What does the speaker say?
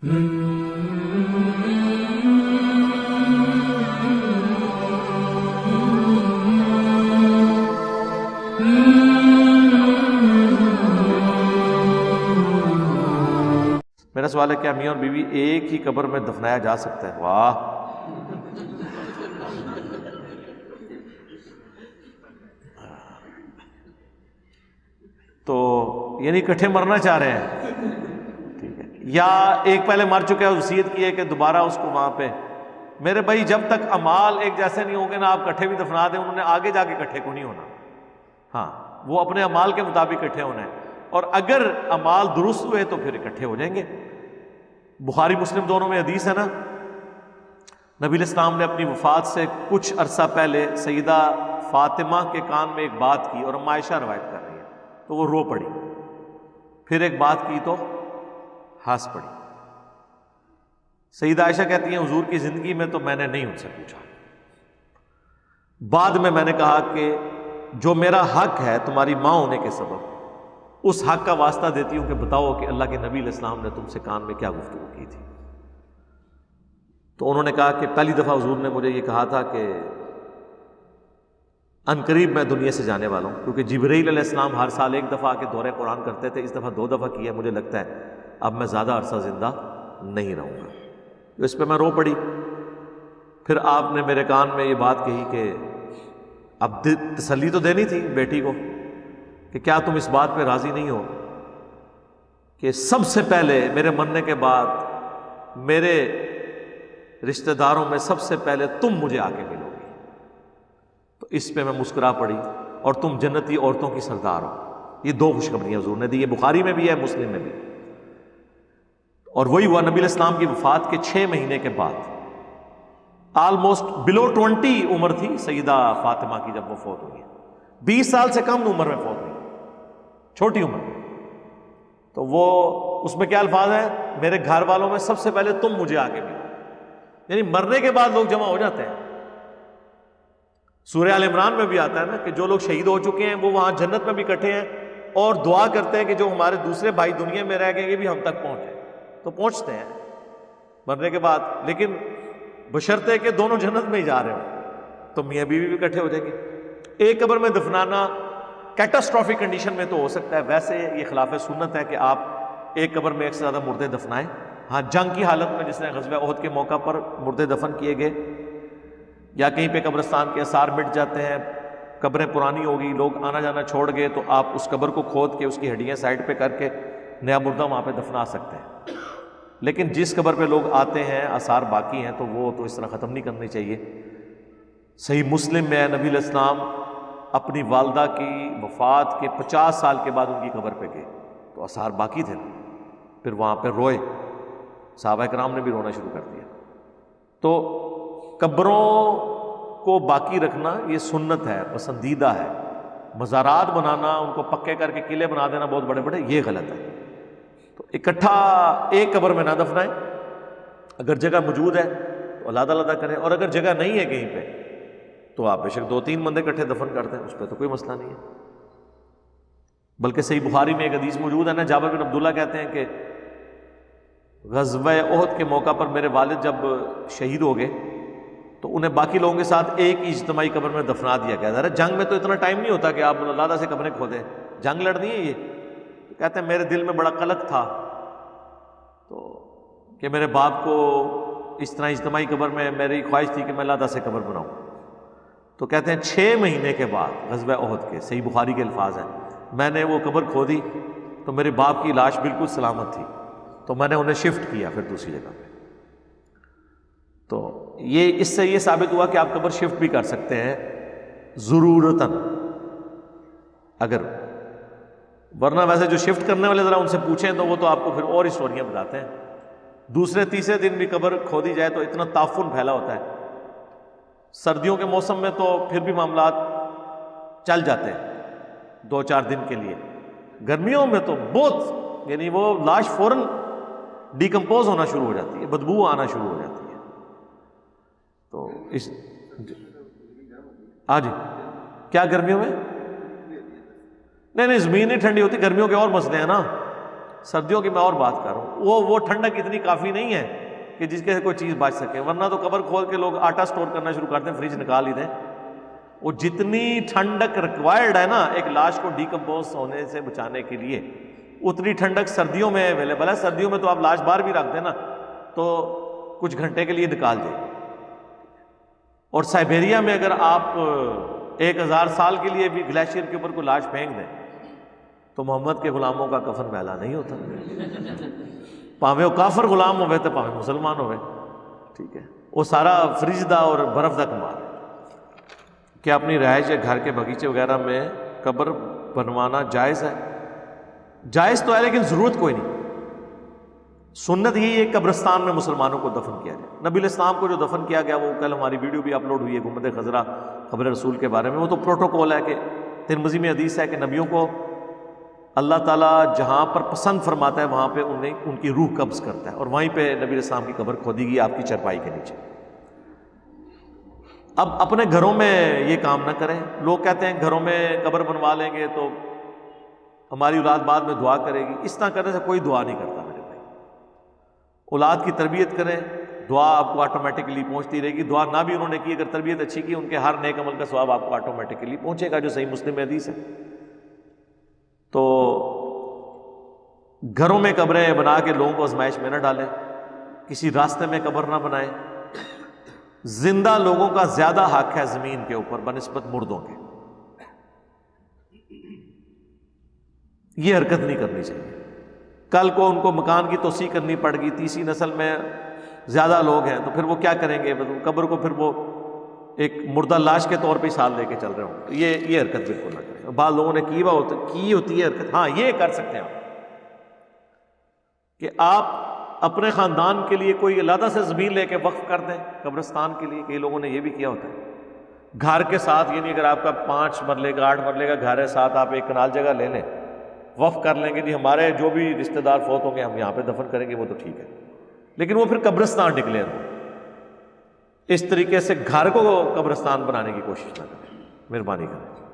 میرا سوال ہے، کیا میاں اور بیوی ایک ہی قبر میں دفنایا جا سکتا ہے؟ واہ، تو یعنی اکٹھے مرنا چاہ رہے ہیں؟ ٹھیک ہے، یا ایک پہلے مر چکا ہے، وصیت کی ہے کہ دوبارہ اس کو وہاں پہ؟ میرے بھائی، جب تک اعمال ایک جیسے نہیں ہوں گے نا، آپ اکٹھے بھی دفنا دیں، انہوں نے آگے جا کے اکٹھے کو نہیں ہونا. ہاں، وہ اپنے اعمال کے مطابق اکٹھے ہونا ہے، اور اگر اعمال درست ہوئے تو پھر اکٹھے ہو جائیں گے. بخاری مسلم دونوں میں حدیث ہے نا، نبی علیہ السلام نے اپنی وفات سے کچھ عرصہ پہلے سیدہ فاطمہ کے کان میں ایک بات کی، اور ام عائشہ روایت کر رہی ہے، تو وہ رو پڑی. پھر ایک بات کی تو ہنس پڑی. سیدہ عائشہ کہتی ہیں، حضور کی زندگی میں تو میں نے نہیں ان سے پوچھا، بعد میں نے کہا کہ جو میرا حق ہے تمہاری ماں ہونے کے سبب، اس حق کا واسطہ دیتی ہوں کہ بتاؤ کہ اللہ کے نبی علیہ السلام نے تم سے کان میں کیا گفتگو کی تھی. تو انہوں نے کہا کہ پہلی دفعہ حضور نے مجھے یہ کہا تھا کہ عنقریب میں دنیا سے جانے والا ہوں، کیونکہ جبرائیل علیہ السلام ہر سال ایک دفعہ آ کے دورہ قرآن کرتے تھے، اس دفعہ 2 دفعہ کیا. مجھے لگتا ہے اب میں زیادہ عرصہ زندہ نہیں رہوں گا. تو اس پہ میں رو پڑی. پھر آپ نے میرے کان میں یہ بات کہی کہ اب تسلی تو دینی تھی بیٹی کو کہ کیا تم اس بات پہ راضی نہیں ہو کہ سب سے پہلے میرے مرنے کے بعد میرے رشتہ داروں میں سب سے پہلے تم مجھے آ کے ملو گی. تو اس پہ میں مسکرا پڑی، اور تم جنتی عورتوں کی سردار ہو. یہ 2 خوشخبریاں حضور نے دی، یہ بخاری میں بھی ہے، مسلم میں بھی. اور وہی ہوا نبی علیہ السلام کی وفات کے 6 مہینے کے بعد، آلموسٹ بلو 20 عمر تھی سیدہ فاطمہ کی جب وہ فوت ہوئی. 20 سال سے کم عمر میں فوت ہوئی، چھوٹی عمر میں. تو وہ اس میں کیا الفاظ ہیں، میرے گھر والوں میں سب سے پہلے تم مجھے آ کے ملو. یعنی مرنے کے بعد لوگ جمع ہو جاتے ہیں. سورہ آل عمران میں بھی آتا ہے نا کہ جو لوگ شہید ہو چکے ہیں وہ وہاں جنت میں بھی اکٹھے ہیں، اور دعا کرتے ہیں کہ جو ہمارے دوسرے بھائی دنیا میں رہ گئے یہ بھی ہم تک پہنچے. تو پہنچتے ہیں مرنے کے بعد، لیکن بشرطے کہ دونوں جنت میں ہی جا رہے ہوں، تو میاں بیوی بھی اکٹھے ہو جائیں گے. ایک قبر میں دفنانا کیٹاسٹرافک کنڈیشن میں تو ہو سکتا ہے، ویسے یہ خلاف سنت ہے کہ آپ ایک قبر میں ایک سے زیادہ مردے دفنائیں. ہاں، جنگ کی حالت میں جس طرح غزوہ احد کے موقع پر مردے دفن کیے گئے، یا کہیں پہ قبرستان کے آثار مٹ جاتے ہیں، قبریں پرانی ہوگی، لوگ آنا جانا چھوڑ گئے، تو آپ اس قبر کو کھود کے اس کی ہڈیاں سائڈ پہ کر کے نیا مردہ وہاں پہ دفنا سکتے ہیں. لیکن جس قبر پہ لوگ آتے ہیں آثار باقی ہیں، تو وہ تو اس طرح ختم نہیں کرنی چاہیے. صحیح مسلم میں نبی علیہ السلام اپنی والدہ کی وفات کے 50 سال کے بعد ان کی قبر پہ گئے، تو آثار باقی تھے، پھر وہاں پہ روئے. صحابہ کرام نے بھی رونا شروع کر دیا. تو قبروں کو باقی رکھنا یہ سنت ہے، پسندیدہ ہے. مزارات بنانا، ان کو پکے کر کے قلعے بنا دینا بہت بڑے بڑے، یہ غلط ہے. تو اکٹھا ایک قبر میں نہ دفنائیں. اگر جگہ موجود ہے تو علیحدہ علیحدہ کریں، اور اگر جگہ نہیں ہے کہیں پہ تو آپ بے شک 2-3 بندے اکٹھے دفن کر دیں، اس پہ تو کوئی مسئلہ نہیں ہے. بلکہ صحیح بخاری میں ایک حدیث موجود ہے نا، جابر بن عبداللہ کہتے ہیں کہ غزوہ احد کے موقع پر میرے والد جب شہید ہو گئے تو انہیں باقی لوگوں کے ساتھ ایک ہی اجتماعی قبر میں دفنا دیا گیا. ذرا جنگ میں تو اتنا ٹائم نہیں ہوتا کہ آپ علیحدہ سے قبریں کھودیں، جنگ لڑنی ہے یہ. تو کہتے ہیں میرے دل میں بڑا قلق تھا تو کہ میرے باپ کو اس طرح اجتماعی قبر میں، میری خواہش تھی کہ میں علیحدہ سے قبر بناؤں. تو کہتے ہیں 6 مہینے کے بعد غزوہ احد کے، صحیح بخاری کے الفاظ ہیں، میں نے وہ قبر کھودی تو میرے باپ کی لاش بالکل سلامت تھی، تو میں نے انہیں شفٹ کیا پھر دوسری جگہ پہ. تو یہ اس سے یہ ثابت ہوا کہ آپ قبر شفٹ بھی کر سکتے ہیں ضرورتاً اگر. ورنہ ویسے جو شفٹ کرنے والے ذرا ان سے پوچھیں تو وہ تو آپ کو پھر اور اسٹوریاں بتاتے ہیں. دوسرے تیسرے دن بھی قبر کھودی جائے تو اتنا تعفن پھیلا ہوتا ہے. سردیوں کے موسم میں تو پھر بھی معاملات چل جاتے ہیں 2-4 دن کے لیے. گرمیوں میں تو بہت، یعنی وہ لاش فوراً ڈیکمپوز ہونا شروع ہو جاتی ہے، بدبو آنا شروع ہو جاتی ہے. تو اس ہاں جی، کیا گرمیوں میں؟ نہیں زمین نہیں ٹھنڈی ہوتی، گرمیوں کے اور مسئلے ہیں نا. سردیوں کی میں اور بات کر رہا ہوں، وہ ٹھنڈک اتنی کافی نہیں ہے کہ جس کے کوئی چیز بچ سکے، ورنہ تو قبر کھول کے لوگ آٹا سٹور کرنا شروع کرتے ہیں، فریج نکال ہی دیں۔ وہ جتنی ٹھنڈک ریکوائرڈ ہے نا ایک لاش کو ڈیکمپوز ہونے سے بچانے کے لیے، اتنی ٹھنڈک سردیوں میں اویلیبل ہے۔ سردیوں میں تو آپ لاش باہر بھی رکھ دیں نا تو کچھ گھنٹے کے لیے نکال دیں، اور سائبیریا میں اگر آپ 1000 سال کے لیے بھی گلیشیئر کے اوپر کوئی لاش پھینک دیں تو محمد کے غلاموں کا کفن میلا نہیں ہوتا، پاوے وہ کافر غلام ہوئے تو پاوے مسلمان ہوئے، ٹھیک ہے، وہ سارا فریج دا اور برف دا کمال ہے۔ کہ اپنی رہائش یا گھر کے باغیچے وغیرہ میں قبر بنوانا جائز ہے؟ جائز تو ہے لیکن ضرورت کوئی نہیں۔ سنت یہی ہے قبرستان میں مسلمانوں کو دفن کیا جائے۔ نبی علیہ السلام کو جو دفن کیا گیا، وہ کل ہماری ویڈیو بھی اپلوڈ ہوئی ہے گنبد خضرا قبر رسول کے بارے میں، وہ تو پروٹوکول ہے کہ ترمذی میں حدیث ہے کہ نبیوں کو اللہ تعالیٰ جہاں پر پسند فرماتا ہے وہاں پہ ان کی روح قبض کرتا ہے، اور وہیں پہ نبی علیہ السلام کی قبر کھودی گئی آپ کی چرپائی کے نیچے۔ اب اپنے گھروں میں یہ کام نہ کریں۔ لوگ کہتے ہیں گھروں میں قبر بنوا لیں گے تو ہماری اولاد بعد میں دعا کرے گی، اس طرح کرنے سے کوئی دعا نہیں کرتا میرے بھائی۔ اولاد کی تربیت کریں، دعا آپ کو آٹومیٹکلی پہنچتی رہے گی۔ دعا نہ بھی انہوں نے کی، اگر تربیت اچھی کی، ان کے ہر نیک عمل کا ثواب آپ کو آٹومیٹکلی پہنچے گا، جو صحیح مسلم میں حدیث ہے۔ تو گھروں میں قبریں بنا کے لوگوں کو آزمائش میں نہ ڈالیں، کسی راستے میں قبر نہ بنائیں۔ زندہ لوگوں کا زیادہ حق ہے زمین کے اوپر بنسبت مردوں کے، یہ حرکت نہیں کرنی چاہیے۔ کل کو ان کو مکان کی توسیع کرنی پڑ گئی، تیسری نسل میں زیادہ لوگ ہیں، تو پھر وہ کیا کریں گے؟ قبر کو پھر وہ ایک مردہ لاش کے طور پہ ہی ساتھ لے کے چل رہے ہوں، یہ حرکت بالکل نہ کریں۔ بعض لوگوں نے کی ہوتی ہے حرکت، ہاں یہ کر سکتے ہیں آپ کہ آپ اپنے خاندان کے لیے کوئی علیحدہ سے زمین لے کے وقف کر دیں قبرستان کے لیے۔ کئی لوگوں نے یہ بھی کیا ہوتا ہے گھر کے ساتھ، یعنی اگر آپ کا 5 مرلے کا 8 مرلے کا گھر ہے، ساتھ آپ ایک کنال جگہ لے لیں، وقف کر لیں گے، جی ہمارے جو بھی رشتہ دار فوت ہوں گے ہم یہاں پہ دفن کریں گے، وہ تو ٹھیک ہے، لیکن وہ پھر قبرستان ڈکلیئر ہو۔ اس طریقے سے گھر کو قبرستان بنانے کی کوشش نہ کریں، مہربانی کریں۔